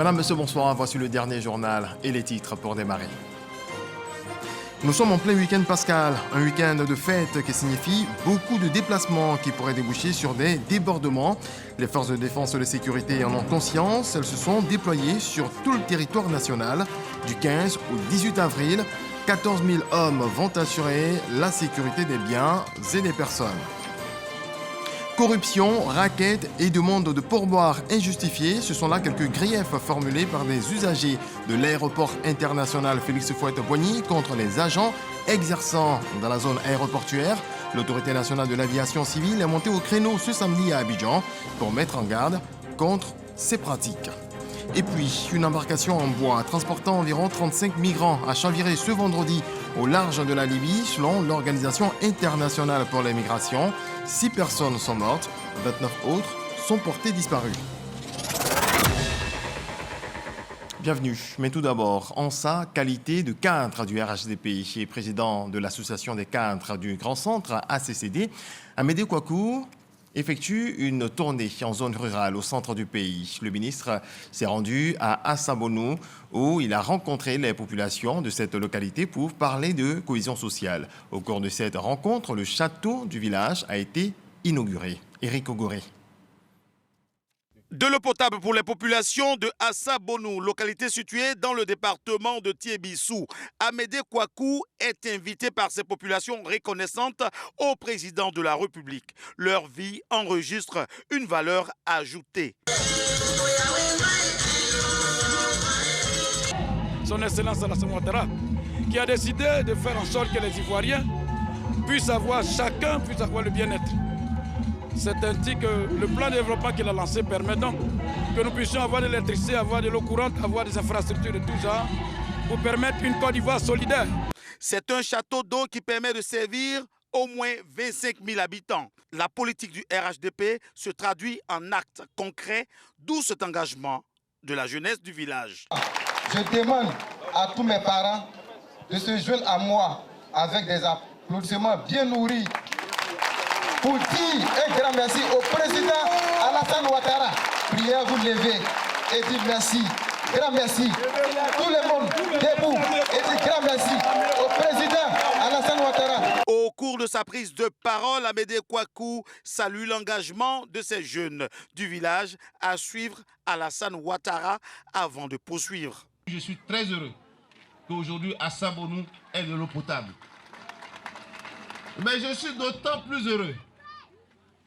Madame, Monsieur, bonsoir. Voici le dernier journal et les titres pour démarrer. Nous sommes en plein week-end pascal, un week-end de fête qui signifie beaucoup de déplacements qui pourraient déboucher sur des débordements. Les forces de défense et de sécurité en ont conscience. Elles se sont déployées sur tout le territoire national. Du 15 au 18 avril, 14 000 hommes vont assurer la sécurité des biens et des personnes. Corruption, raquettes et demandes de pourboires injustifiés, ce sont là quelques griefs formulés par des usagers de l'aéroport international Félix Houphouët-Boigny contre les agents exerçant dans la zone aéroportuaire. L'autorité nationale de l'aviation civile est montée au créneau ce samedi à Abidjan pour mettre en garde contre ces pratiques. Et puis, une embarcation en bois transportant environ 35 migrants a chaviré ce vendredi au large de la Libye, selon l'Organisation internationale pour les migrations. 6 personnes sont mortes, 29 autres sont portées disparues. Bienvenue, mais tout d'abord, en sa qualité de cadre du RHDP et président de l'association des cadres du Grand Centre ACCD, Amédée Kouakou effectue une tournée en zone rurale au centre du pays. Le ministre s'est rendu à Assabonou où il a rencontré les populations de cette localité pour parler de cohésion sociale. Au cours de cette rencontre, le château du village a été inauguré. Éric Ogoré. De l'eau potable pour les populations de Assabonou, localité située dans le département de Tiébissou. Amédée Kouakou est invité par ces populations reconnaissantes au président de la République. Leur vie enregistre une valeur ajoutée. Son Excellence Alassane Ouattara, qui a décidé de faire en sorte que les Ivoiriens chacun puisse avoir le bien-être. C'est ainsi que le plan de développement qu'il a lancé permet donc que nous puissions avoir de l'électricité, avoir de l'eau courante, avoir des infrastructures de tout genre pour permettre une Côte d'Ivoire solidaire. C'est un château d'eau qui permet de servir au moins 25 000 habitants. La politique du RHDP se traduit en actes concrets, d'où cet engagement de la jeunesse du village. Je demande à tous mes parents de se joindre à moi avec des applaudissements bien nourris pour dire un grand merci au président Alassane Ouattara. Priez à vous lever et dire merci. Grand merci. Tout le monde debout et dire grand merci au président Alassane Ouattara. Au cours de sa prise de parole, Amédée Kouakou salue l'engagement de ces jeunes du village à suivre Alassane Ouattara avant de poursuivre. Je suis très heureux qu'aujourd'hui Assabonou ait de l'eau potable. Mais je suis d'autant plus heureux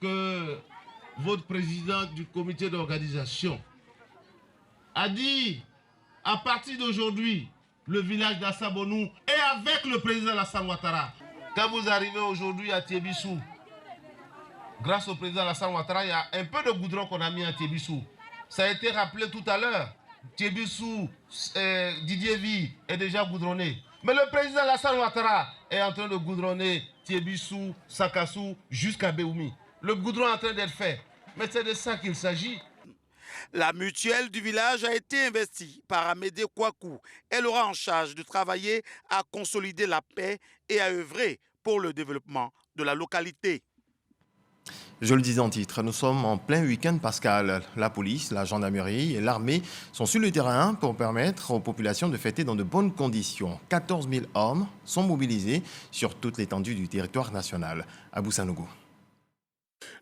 que votre président du comité d'organisation a dit à partir d'aujourd'hui, le village d'Assabonou est avec le président Alassane Ouattara. Quand vous arrivez aujourd'hui à Tiébissou, grâce au président Alassane Ouattara, il y a un peu de goudron qu'on a mis à Tiébissou. Ça a été rappelé tout à l'heure. Tiébissou, Didier Vie est déjà goudronné. Mais le président Alassane Ouattara est en train de goudronner Tiébissou, Sakassou jusqu'à Béoumi. Le goudron est en train d'être fait. Mais c'est de ça qu'il s'agit. La mutuelle du village a été investie par Amédée Kouakou. Elle aura en charge de travailler à consolider la paix et à œuvrer pour le développement de la localité. Je le disais en titre, nous sommes en plein week-end pascal. La police, la gendarmerie et l'armée sont sur le terrain pour permettre aux populations de fêter dans de bonnes conditions. 14 000 hommes sont mobilisés sur toute l'étendue du territoire national. Abou Sanogo.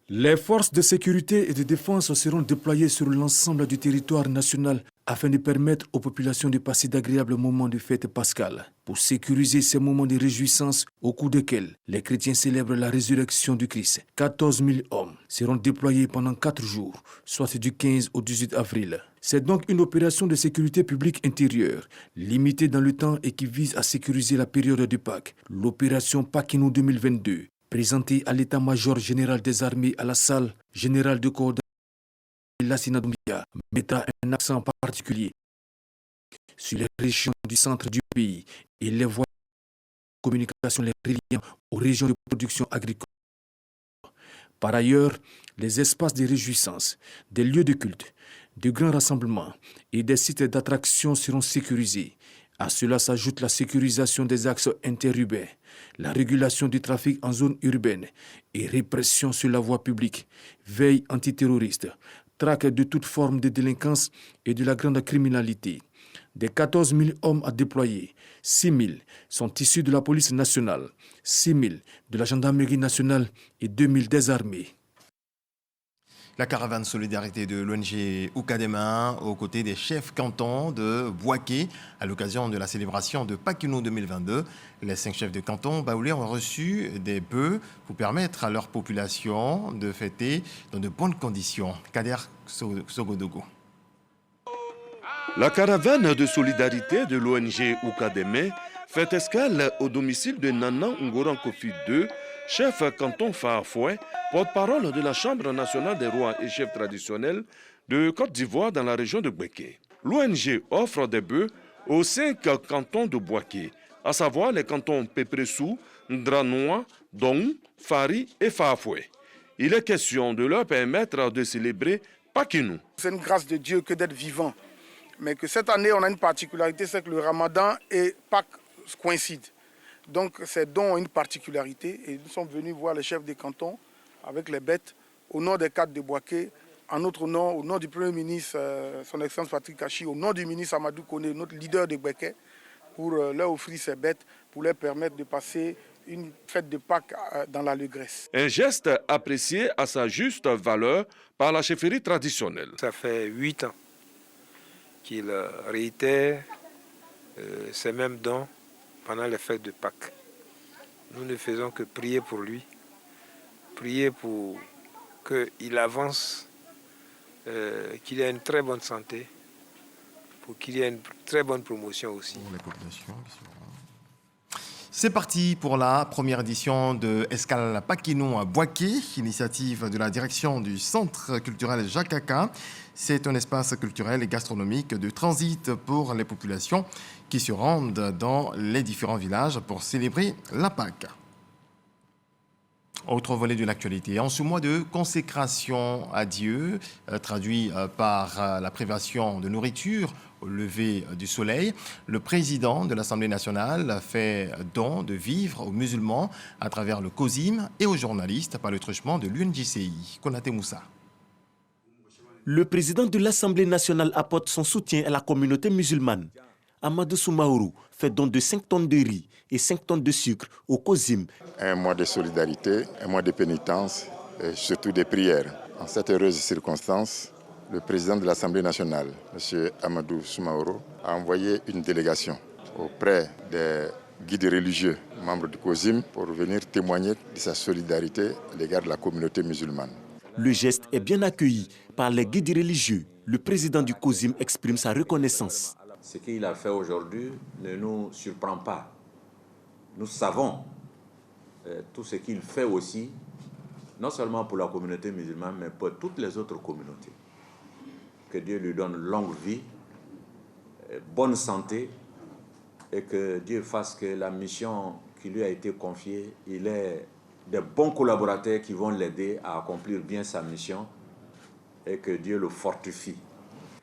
Les forces de sécurité et de défense seront déployées sur l'ensemble du territoire national afin de permettre aux populations de passer d'agréables moments de fête pascale. Pour sécuriser ces moments de réjouissance au cours desquels les chrétiens célèbrent la résurrection du Christ, 14 000 hommes seront déployés pendant 4 jours, soit du 15 au 18 avril. C'est donc une opération de sécurité publique intérieure, limitée dans le temps et qui vise à sécuriser la période de Pâques. L'opération Paquino 2022, présentée à l'état-major général des armées à la salle générale de coordination Lassina Doumbia, mettra un accent particulier sur les régions du centre du pays et les voies de communication les reliant aux régions de production agricole. Par ailleurs, les espaces de réjouissance, des lieux de culte, de grands rassemblements et des sites d'attraction seront sécurisés. À cela s'ajoute la sécurisation des axes interurbains, la régulation du trafic en zone urbaine et répression sur la voie publique, veille antiterroriste, traque de toute forme de délinquance et de la grande criminalité. Des 14 000 hommes à déployer, 6 000 sont issus de la police nationale, 6 000 de la gendarmerie nationale et 2 000 des armées. La caravane solidarité de l'ONG Oukadema aux côtés des chefs cantons de Bouaké à l'occasion de la célébration de Paquino 2022. Les 5 chefs de canton baoulés ont reçu des bœufs pour permettre à leur population de fêter dans de bonnes conditions. Kader Sogodogo. La caravane de solidarité de l'ONG Oukademe fait escale au domicile de Nana Ngoran Kofi II, chef canton Fahafoué, porte-parole de la Chambre nationale des rois et chefs traditionnels de Côte d'Ivoire dans la région de Bouaké. L'ONG offre des bœufs aux 5 cantons de Bouaké, à savoir les cantons Pépressou, Ndranoua, Dong, Fari et Fahafoué. Il est question de leur permettre de célébrer Paquino. C'est une grâce de Dieu que d'être vivant. Mais que cette année, on a une particularité, c'est que le Ramadan et Pâques coïncident. Donc ces dons ont une particularité et nous sommes venus voir les chefs des cantons avec les bêtes au nom des cadres de Bouaké, en notre nom, au nom du Premier ministre, son Excellence Patrick Kachi, au nom du ministre Amadou Kone, notre leader de Bouaké, pour leur offrir ces bêtes, pour leur permettre de passer une fête de Pâques dans l'allégresse. Un geste apprécié à sa juste valeur par la chefferie traditionnelle. Ça fait 8 ans qu'il réitère ces mêmes dons pendant les fêtes de Pâques. Nous ne faisons que prier pour lui, prier pour qu'il avance, qu'il ait une très bonne santé, pour qu'il y ait une très bonne promotion aussi. C'est parti pour la première édition de Escale Paquino à Bouaké, initiative de la direction du Centre culturel Jakaka. C'est un espace culturel et gastronomique de transit pour les populations qui se rendent dans les différents villages pour célébrer la Pâque. Autre volet de l'actualité, en ce mois de consécration à Dieu, traduit par la privation de nourriture au lever du soleil, le président de l'Assemblée nationale fait don de vivres aux musulmans à travers le COSIM et aux journalistes par le truchement de l'UNJCI. Konaté Moussa. Le président de l'Assemblée nationale apporte son soutien à la communauté musulmane. Amadou Soumaourou fait don de 5 tonnes de riz et 5 tonnes de sucre au COSIM. Un mois de solidarité, un mois de pénitence et surtout des prières. En cette heureuse circonstance, le président de l'Assemblée nationale, M. Amadou Soumaourou, a envoyé une délégation auprès des guides religieux, membres du COSIM, pour venir témoigner de sa solidarité à l'égard de la communauté musulmane. Le geste est bien accueilli par les guides religieux. Le président du COSIM exprime sa reconnaissance. Ce qu'il a fait aujourd'hui ne nous surprend pas. Nous savons tout ce qu'il fait aussi, non seulement pour la communauté musulmane, mais pour toutes les autres communautés. Que Dieu lui donne longue vie, bonne santé, et que Dieu fasse que la mission qui lui a été confiée, il ait des bons collaborateurs qui vont l'aider à accomplir bien sa mission, et que Dieu le fortifie.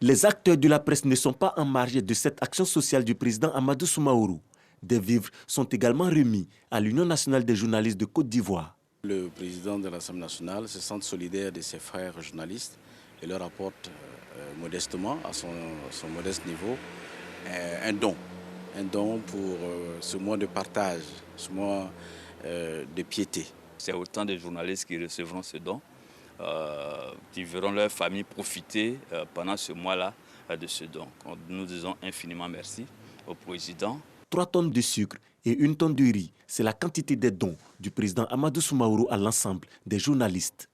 Les acteurs de la presse ne sont pas en marge de cette action sociale du président Amadou Soumaourou. Des vivres sont également remis à l'Union nationale des journalistes de Côte d'Ivoire. Le président de l'Assemblée nationale se sent solidaire de ses frères journalistes et leur apporte modestement, à son modeste niveau, un don pour ce mois de partage, ce mois de piété. C'est autant de journalistes qui recevront ce don, qui verront leur famille profiter pendant ce mois-là de ce don. Nous disons infiniment merci au président. 3 tonnes de sucre et 1 tonne de riz, c'est la quantité des dons du président Amadou Soumaourou à l'ensemble des journalistes.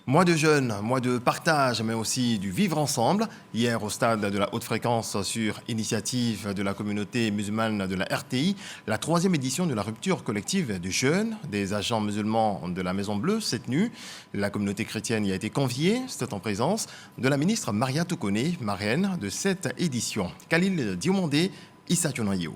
Mois de jeûne, mois de partage, mais aussi du vivre ensemble. Hier, au stade de la haute fréquence sur initiative de la communauté musulmane de la RTI, la 3e édition de la rupture collective de jeûne des agents musulmans de la Maison Bleue s'est tenue. La communauté chrétienne y a été conviée. C'était en présence de la ministre Maria Toukone, marraine de cette édition. Khalil Diomandé, Issa Tionayo.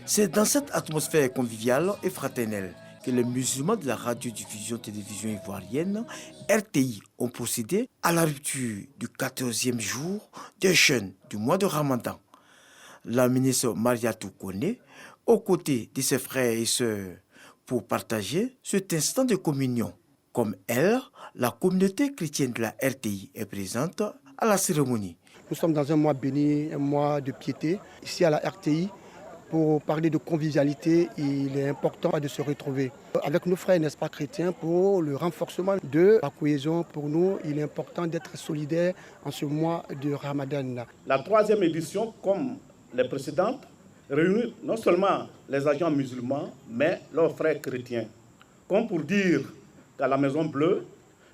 C'est dans cette atmosphère conviviale et fraternelle que les musulmans de la radiodiffusion-télévision ivoirienne RTI ont procédé à la rupture du 14e jour de jeûne du mois de Ramadan. La ministre Maria Toukone, aux côtés de ses frères et sœurs, pour partager cet instant de communion Comme elle, la communauté chrétienne de la RTI est présente à la cérémonie. Nous sommes dans un mois béni, un mois de piété. Ici à la RTI, pour parler de convivialité, il est important de se retrouver avec nos frères, n'est-ce pas, chrétiens, pour le renforcement de la cohésion. Pour nous, il est important d'être solidaires en ce mois de Ramadan. La 3e édition, comme les précédentes, réunit non seulement les agents musulmans, mais leurs frères chrétiens. Comme pour dire qu'à la Maison Bleue,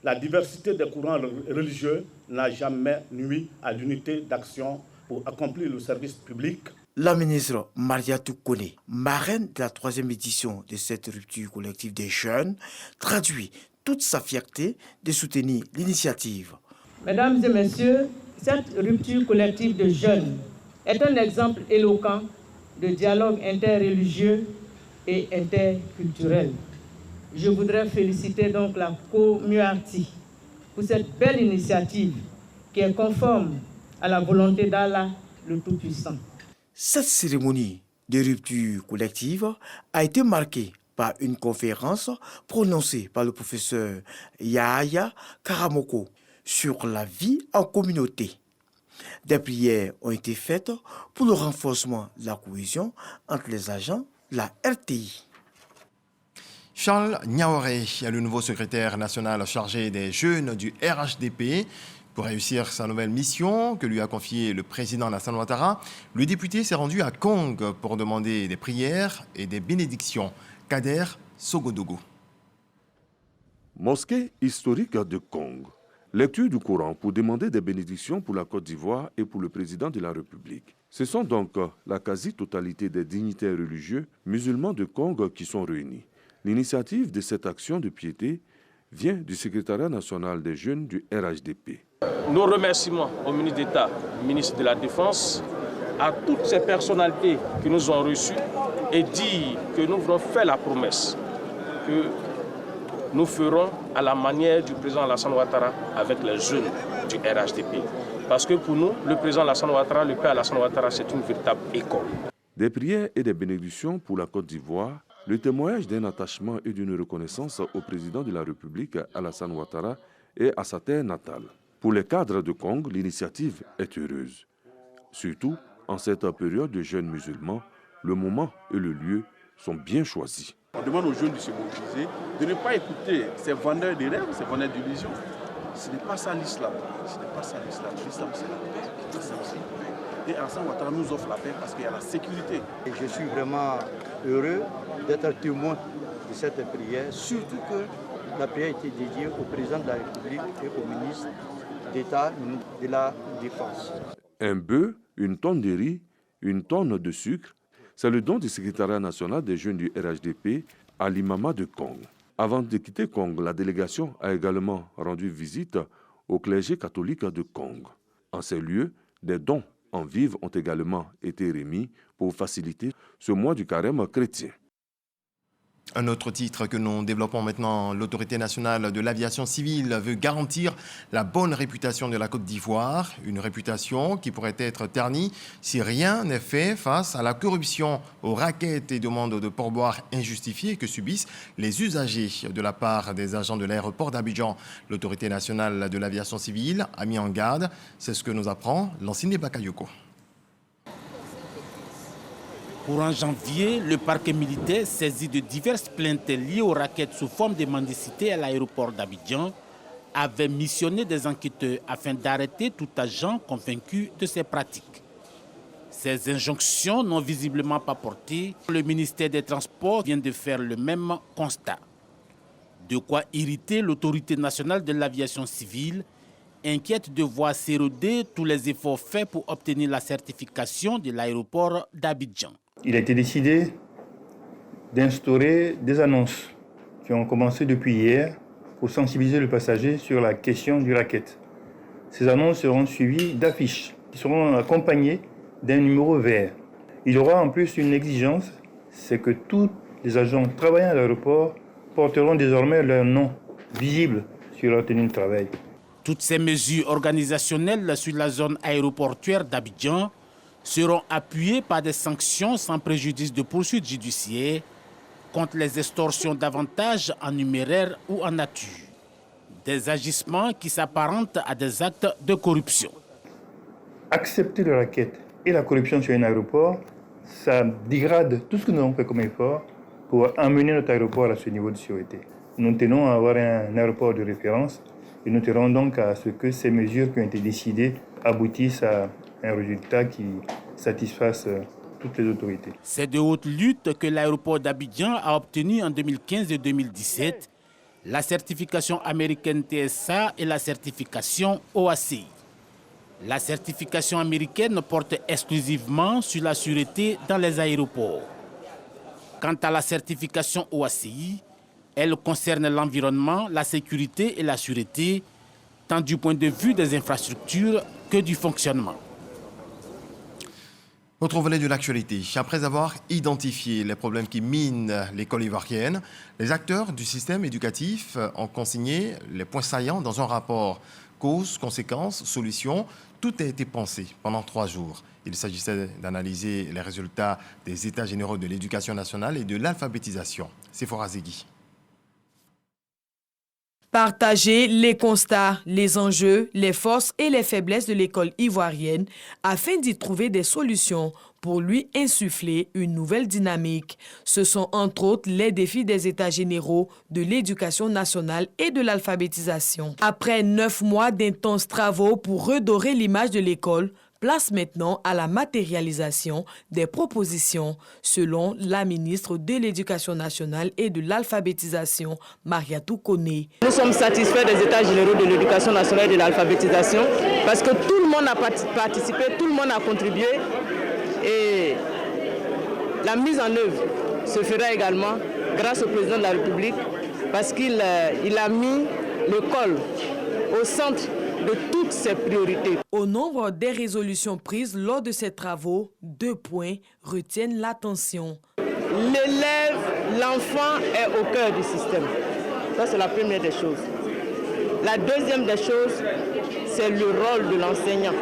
la diversité des courants religieux n'a jamais nui à l'unité d'action pour accomplir le service public. La ministre Mariatou Kone, marraine de la 3e édition de cette rupture collective des jeunes, traduit toute sa fierté de soutenir l'initiative. Mesdames et messieurs, cette rupture collective de jeunes est un exemple éloquent de dialogue interreligieux et interculturel. Je voudrais féliciter donc la communauté pour cette belle initiative qui est conforme à la volonté d'Allah, le Tout-Puissant. Cette cérémonie de rupture collective a été marquée par une conférence prononcée par le professeur Yahya Karamoko sur la vie en communauté. Des prières ont été faites pour le renforcement de la cohésion entre les agents de la RTI. Charles Niaoré est le nouveau secrétaire national chargé des jeunes du RHDP. Pour réussir sa nouvelle mission que lui a confiée le président Alassane Ouattara, le député s'est rendu à Kong pour demander des prières et des bénédictions. Kader Sogodogo. Mosquée historique de Kong. Lecture du Coran pour demander des bénédictions pour la Côte d'Ivoire et pour le président de la République. Ce sont donc la quasi-totalité des dignitaires religieux musulmans de Kong qui sont réunis. L'initiative de cette action de piété vient du secrétariat national des jeunes du RHDP. Nos remerciements au ministre d'État, ministre de la Défense, à toutes ces personnalités qui nous ont reçus et dire que nous voulons faire la promesse que nous ferons à la manière du président Alassane Ouattara avec les jeunes du RHDP. Parce que pour nous, le président Alassane Ouattara, le père Alassane Ouattara, c'est une véritable école. Des prières et des bénédictions pour la Côte d'Ivoire, le témoignage d'un attachement et d'une reconnaissance au président de la République, Alassane Ouattara, et à sa terre natale. Pour les cadres de Kong, l'initiative est heureuse. Surtout, en cette période de jeunes musulmans, le moment et le lieu sont bien choisis. On demande aux jeunes de se mobiliser, de ne pas écouter ces vendeurs de rêves, ces vendeurs d'illusions. Ce n'est pas ça l'islam. Ce n'est pas ça l'islam. L'islam, c'est la paix. L'islam, c'est la paix. Et Alassane Ouattara nous offre la paix parce qu'il y a la sécurité. Et je suis vraiment heureux d'être témoin de cette prière, surtout que la prière a été dédiée au président de la République et au ministre d'État de la Défense. Un bœuf, une tonne de riz, une tonne de sucre, c'est le don du secrétariat national des jeunes du RHDP à l'imama de Kong. Avant de quitter Kong, la délégation a également rendu visite au clergé catholique de Kong. En ces lieux, des dons en vivres ont également été remis pour faciliter ce mois du carême chrétien. Un autre titre que nous développons maintenant, l'autorité nationale de l'aviation civile veut garantir la bonne réputation de la Côte d'Ivoire, une réputation qui pourrait être ternie si rien n'est fait face à la corruption, aux raquettes et demandes de pourboires injustifiées que subissent les usagers de la part des agents de l'aéroport d'Abidjan. L'autorité nationale de l'aviation civile a mis en garde, c'est ce que nous apprend Lansine Bakayoko. Courant janvier, le parquet militaire saisi de diverses plaintes liées aux raquettes sous forme de mendicité à l'aéroport d'Abidjan avait missionné des enquêteurs afin d'arrêter tout agent convaincu de ces pratiques. Ces injonctions n'ont visiblement pas porté. Le ministère des Transports vient de faire le même constat. De quoi irriter l'autorité nationale de l'aviation civile, inquiète de voir s'éroder tous les efforts faits pour obtenir la certification de l'aéroport d'Abidjan. Il a été décidé d'instaurer des annonces qui ont commencé depuis hier pour sensibiliser le passager sur la question du racket. Ces annonces seront suivies d'affiches qui seront accompagnées d'un numéro vert. Il y aura en plus une exigence, c'est que tous les agents travaillant à l'aéroport porteront désormais leur nom visible sur leur tenue de travail. Toutes ces mesures organisationnelles sur la zone aéroportuaire d'Abidjan seront appuyées par des sanctions sans préjudice de poursuites judiciaires contre les extorsions d'avantages en numéraire ou en nature. Des agissements qui s'apparentent à des actes de corruption. Accepter le racket et la corruption sur un aéroport, ça dégrade tout ce que nous avons fait comme effort pour amener notre aéroport à ce niveau de sûreté. Nous tenons à avoir un aéroport de référence et nous tenons donc à ce que ces mesures qui ont été décidées aboutissent à un résultat qui satisfasse toutes les autorités. C'est de haute lutte que l'aéroport d'Abidjan a obtenu en 2015 et 2017 la certification américaine TSA et la certification OACI. La certification américaine porte exclusivement sur la sûreté dans les aéroports. Quant à la certification OACI, elle concerne l'environnement, la sécurité et la sûreté, tant du point de vue des infrastructures que du fonctionnement. Autre volet de l'actualité. Après avoir identifié les problèmes qui minent l'école ivoirienne, les acteurs du système éducatif ont consigné les points saillants dans un rapport. Causes, conséquences, solutions, tout a été pensé pendant 3 jours. Il s'agissait d'analyser les résultats des États généraux de l'éducation nationale et de l'alphabétisation. Sephora Zegui. Partager les constats, les enjeux, les forces et les faiblesses de l'école ivoirienne afin d'y trouver des solutions pour lui insuffler une nouvelle dynamique. Ce sont entre autres les défis des États généraux de l'éducation nationale et de l'alphabétisation. Après 9 mois d'intenses travaux pour redorer l'image de l'école, place maintenant à la matérialisation des propositions, selon la ministre de l'Éducation nationale et de l'alphabétisation, Mariatou Koné. Nous sommes satisfaits des États généraux de l'Éducation nationale et de l'alphabétisation parce que tout le monde a participé, tout le monde a contribué et la mise en œuvre se fera également grâce au président de la République parce qu'il a mis l'école au centre de toutes ses priorités. Au nombre des résolutions prises lors de ces travaux, 2 points retiennent l'attention. L'élève, l'enfant est au cœur du système. Ça, c'est la première des choses. La deuxième des choses, c'est le rôle de l'enseignant.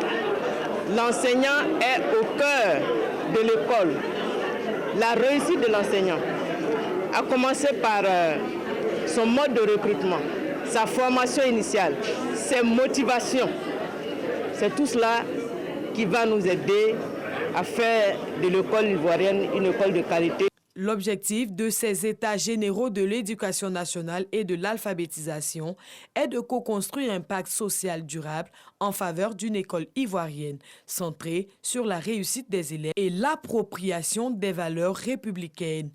L'enseignant est au cœur de l'école. La réussite de l'enseignant a commencé par son mode de recrutement, sa formation initiale, ses motivations. C'est tout cela qui va nous aider à faire de l'école ivoirienne une école de qualité. L'objectif de ces États généraux de l'éducation nationale et de l'alphabétisation est de co-construire un pacte social durable en faveur d'une école ivoirienne centrée sur la réussite des élèves et l'appropriation des valeurs républicaines.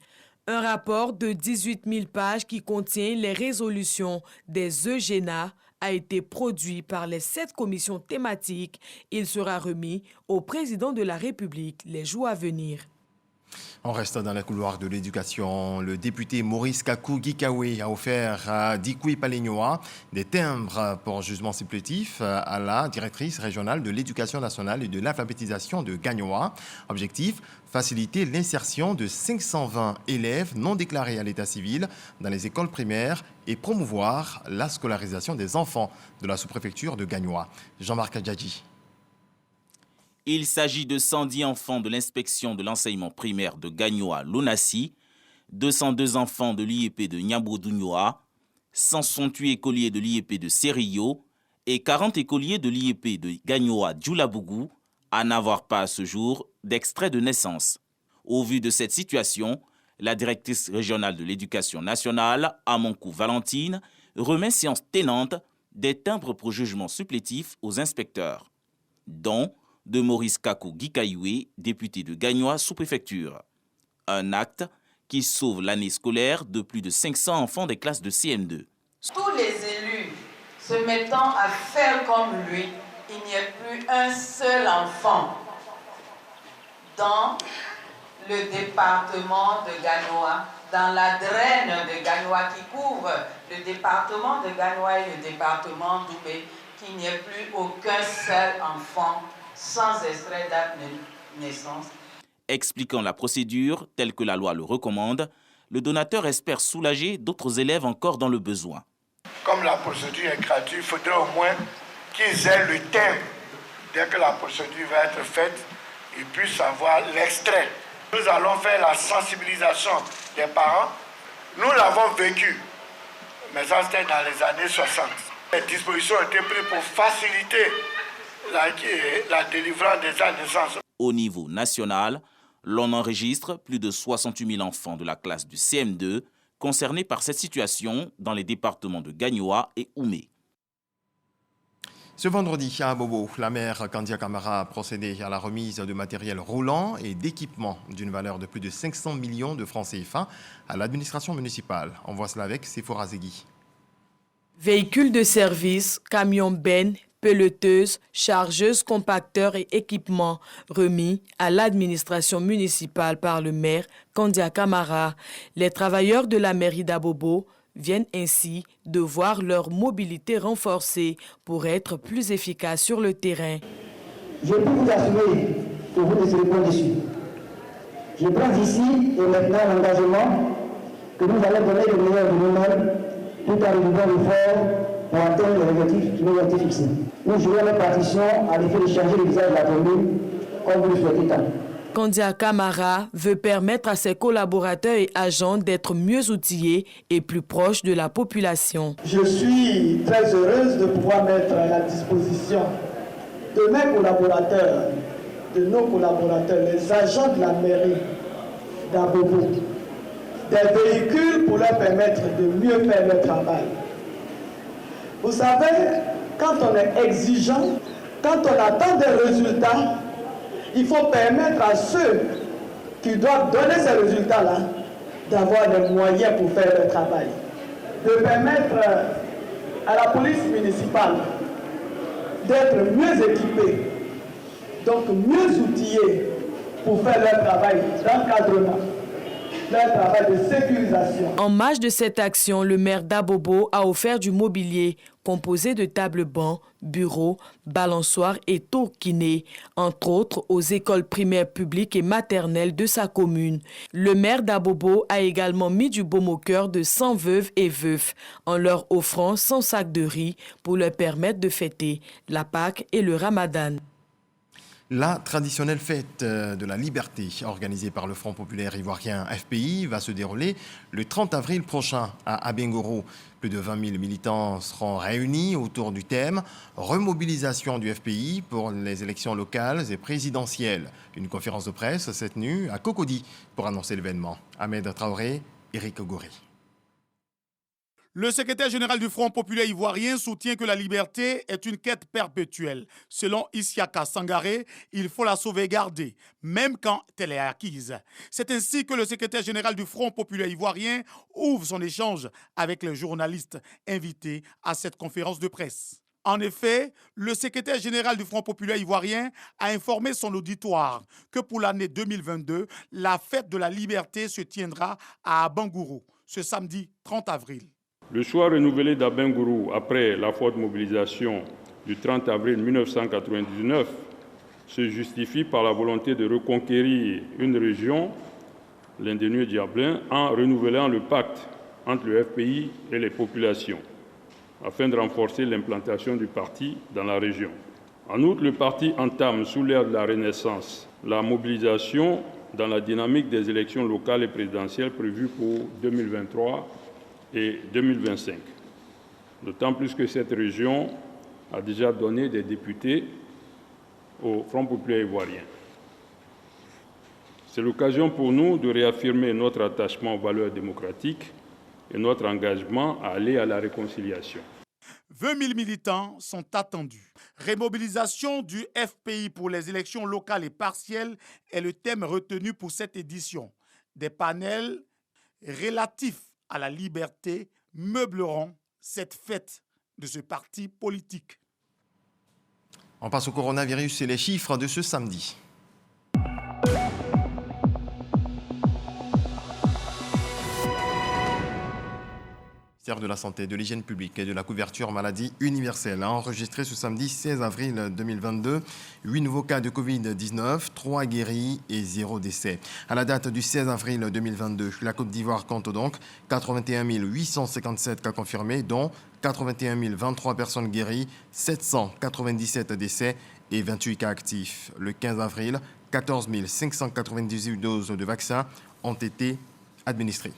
Un rapport de 18 000 pages qui contient les résolutions des EGENA a été produit par les 7 commissions thématiques. Il sera remis au président de la République les jours à venir. On reste dans les couloirs de l'éducation. Le député Maurice Kakou Gikawe a offert à Dikoui Palignoa des timbres pour jugement supplétif à la directrice régionale de l'éducation nationale et de l'alphabétisation de Gagnoa. Objectif, faciliter l'insertion de 520 élèves non déclarés à l'état civil dans les écoles primaires et promouvoir la scolarisation des enfants de la sous-préfecture de Gagnoa. Jean-Marc Adjadji. Il s'agit de 110 enfants de l'inspection de l'enseignement primaire de Gagnoa Lonassi, 202 enfants de l'IEP de Nyabodunyoa, 168 écoliers de l'IEP de Serio et 40 écoliers de l'IEP de Gagnoa Djoulabougou à n'avoir pas à ce jour d'extrait de naissance. Au vu de cette situation, la directrice régionale de l'éducation nationale, Amonkou Valentine, remet séance tenante des timbres pour jugement supplétif aux inspecteurs, dont de Maurice Kakou Gikaïwe, député de Gagnoa sous-préfecture. Un acte qui sauve l'année scolaire de plus de 500 enfants des classes de CM2. Tous les élus se mettant à faire comme lui, il n'y a plus un seul enfant dans le département de Gagnoa, dans la draine de Gagnoa qui couvre le département de Gagnoa et le département d'Oubé, qu'il n'y ait plus aucun seul enfant sans extrait date de naissance. Expliquant la procédure telle que la loi le recommande, le donateur espère soulager d'autres élèves encore dans le besoin. Comme la procédure est gratuite, il faudrait au moins qu'ils aient le thème. Dès que la procédure va être faite, ils puissent avoir l'extrait. Nous allons faire la sensibilisation des parents. Nous l'avons vécu, mais ça c'était dans les années 60. Les dispositions ont été prises pour faciliter la délivrance des actes de naissance. Au niveau national, l'on enregistre plus de 68 000 enfants de la classe du CM2 concernés par cette situation dans les départements de Gagnoa et Oumé. Ce vendredi, à Abobo, la maire Kandia Camara a procédé à la remise de matériel roulant et d'équipements d'une valeur de plus de 500 millions de francs CFA à l'administration municipale. On voit cela avec Sephora Zegui. Véhicules de service, camions bennes, pelleteuses, chargeuses, compacteurs et équipements remis à l'administration municipale par le maire Kandia Camara. Les travailleurs de la mairie d'Abobo viennent ainsi de voir leur mobilité renforcée pour être plus efficaces sur le terrain. Je peux vous assurer que vous ne serez pas déçus. Je prends ici et maintenant l'engagement que nous allons donner le meilleur de nous-mêmes tout en réduisant l'effort pour atteindre les objectifs qui nous ont été fixés. Nous jouons notre partition à l'effet de changer le visage de la commune comme vous le souhaitez tant. Kandia Camara veut permettre à ses collaborateurs et agents d'être mieux outillés et plus proches de la population. Je suis très heureuse de pouvoir mettre à la disposition de mes collaborateurs, de nos collaborateurs, les agents de la mairie d'Abobo, des véhicules pour leur permettre de mieux faire leur travail. Vous savez, quand on est exigeant, quand on attend des résultats, il faut permettre à ceux qui doivent donner ces résultats-là d'avoir les moyens pour faire leur travail. De permettre à la police municipale d'être mieux équipée, donc mieux outillée pour faire leur travail d'encadrement, leur travail de sécurisation. En marge de cette action, le maire d'Abobo a offert du mobilier composé de tables-bancs, bureaux, balançoires et tourquinés, entre autres aux écoles primaires publiques et maternelles de sa commune. Le maire d'Abobo a également mis du baume au cœur de 100 veuves et veufs en leur offrant 100 sacs de riz pour leur permettre de fêter la Pâque et le Ramadan. La traditionnelle fête de la liberté organisée par le Front populaire ivoirien FPI va se dérouler le 30 avril prochain à Abengoro. Plus de 20 000 militants seront réunis autour du thème « Remobilisation du FPI pour les élections locales et présidentielles ». Une conférence de presse s'est tenue à Cocody pour annoncer l'événement. Ahmed Traoré, Eric Ogori. Le secrétaire général du Front populaire ivoirien soutient que la liberté est une quête perpétuelle. Selon Isiaka Sangaré, il faut la sauvegarder, même quand elle est acquise. C'est ainsi que le secrétaire général du Front populaire ivoirien ouvre son échange avec les journalistes invités à cette conférence de presse. En effet, le secrétaire général du Front populaire ivoirien a informé son auditoire que pour l'année 2022, la fête de la liberté se tiendra à Abangourou, ce samedi 30 avril. Le choix renouvelé d'Abengourou après la forte mobilisation du 30 avril 1999 se justifie par la volonté de reconquérir une région, l'Indénieux Diablin, en renouvelant le pacte entre le FPI et les populations, afin de renforcer l'implantation du parti dans la région. En outre, le parti entame, sous l'ère de la Renaissance, la mobilisation dans la dynamique des élections locales et présidentielles prévues pour 2023 et 2025. D'autant plus que cette région a déjà donné des députés au Front populaire ivoirien. C'est l'occasion pour nous de réaffirmer notre attachement aux valeurs démocratiques et notre engagement à aller à la réconciliation. 20 000 militants sont attendus. Remobilisation du FPI pour les élections locales et partielles est le thème retenu pour cette édition. Des panels relatifs à la liberté meubleront cette fête de ce parti politique. On passe au coronavirus et les chiffres de ce samedi. Le ministère de la Santé, de l'Hygiène publique et de la couverture maladie universelle a enregistré ce samedi 16 avril 2022 8 nouveaux cas de Covid-19, 3 guéris et 0 décès. À la date du 16 avril 2022, la Côte d'Ivoire compte donc 81 857 cas confirmés, dont 81 023 personnes guéries, 797 décès et 28 cas actifs. Le 15 avril, 14 598 doses de vaccins ont été administrées.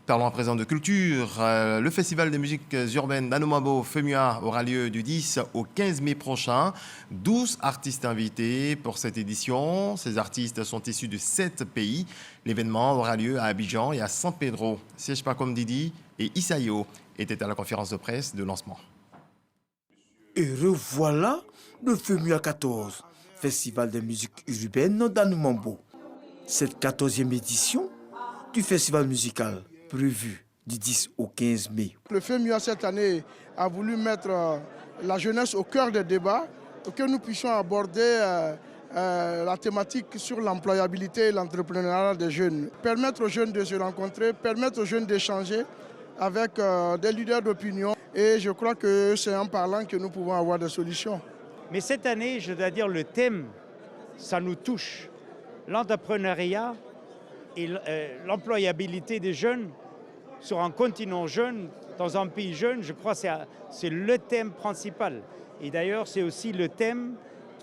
Parlons à présent de culture. Le Festival des musiques urbaines d'Anoumabo FEMUA aura lieu du 10 au 15 mai prochain. 12 artistes invités pour cette édition. Ces artistes sont issus de 7 pays. L'événement aura lieu à Abidjan et à San Pedro. Siège Pacom Didi et Isayo étaient à la conférence de presse de lancement. Et revoilà le FEMUA 14, Festival des musiques urbaines d'Anoumabo. Cette 14e édition du festival musical prévu du 10 au 15 mai. Le FEMUA cette année a voulu mettre la jeunesse au cœur des débats pour que nous puissions aborder la thématique sur l'employabilité et l'entrepreneuriat des jeunes. Permettre aux jeunes de se rencontrer, permettre aux jeunes d'échanger avec des leaders d'opinion. Et je crois que c'est en parlant que nous pouvons avoir des solutions. Mais cette année, je dois dire, le thème, ça nous touche. L'entrepreneuriat et l'employabilité des jeunes sur un continent jeune, dans un pays jeune, je crois que c'est le thème principal. Et d'ailleurs, c'est aussi le thème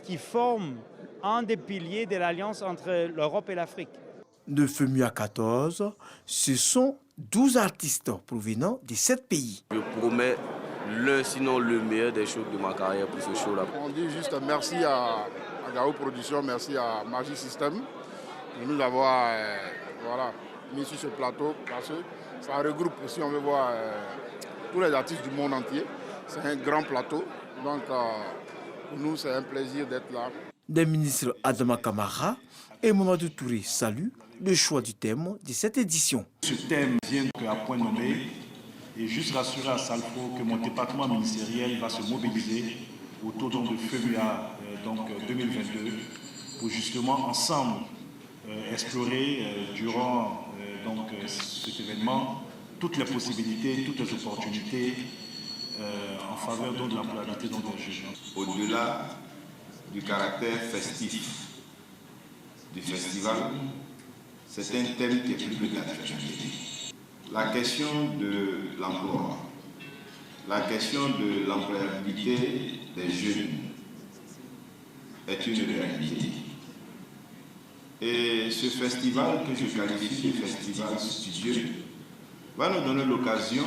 qui forme un des piliers de l'alliance entre l'Europe et l'Afrique. Le FEMUA 14, ce sont 12 artistes provenant de 7 pays. Je promets sinon le meilleur des shows de ma carrière pour ce show-là. On dit juste merci à Gao Production, merci à Magic System de nous avoir mis sur ce plateau parce que ça regroupe, si on veut voir, tous les artistes du monde entier. C'est un grand plateau, donc pour nous c'est un plaisir d'être là. Les ministres Adama Kamara et Mamadou Touré saluent le choix du thème de cette édition. Ce thème vient qu'à point nommé et juste rassurer à Salfo que mon département ministériel va se mobiliser autour de FEMUA 2022 pour justement ensemble explorer durant cet événement toutes les possibilités, toutes les opportunités en faveur de l'employabilité des jeunes. Au-delà du caractère festif du festival, c'est un thème qui est plus d'actualité. La question de l'emploi, la question de l'employabilité des jeunes est une réalité. Et ce festival que je qualifie de festival studieux va nous donner l'occasion,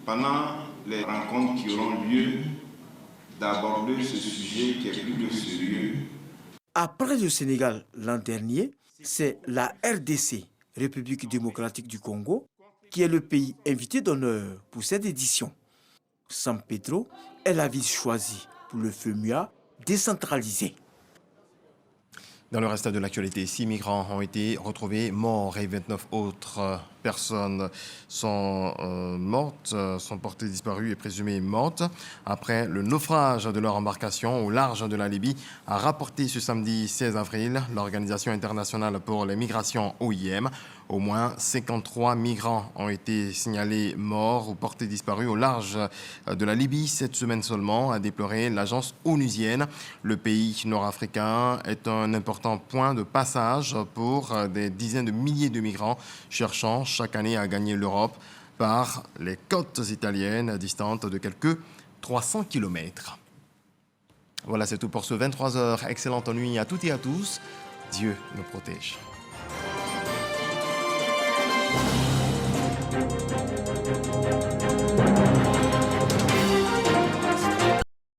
pendant les rencontres qui auront lieu, d'aborder ce sujet qui est plus que sérieux. Après le Sénégal l'an dernier, c'est la RDC, République démocratique du Congo, qui est le pays invité d'honneur pour cette édition. San Pedro est la ville choisie pour le FEMUA décentralisé. Dans le reste de l'actualité, 6 migrants ont été retrouvés morts et 29 autres personnes sont mortes, sont portées disparues et présumées mortes après le naufrage de leur embarcation au large de la Libye, a rapporté ce samedi 16 avril l'Organisation internationale pour les migrations OIM. Au moins 53 migrants ont été signalés morts ou portés disparus au large de la Libye cette semaine seulement, a déploré l'agence onusienne. Le pays nord-africain est un important point de passage pour des dizaines de milliers de migrants cherchant chaque année à gagner l'Europe par les côtes italiennes distantes de quelques 300 km. Voilà, c'est tout pour ce 23h. Excellente nuit à toutes et à tous. Dieu nous protège.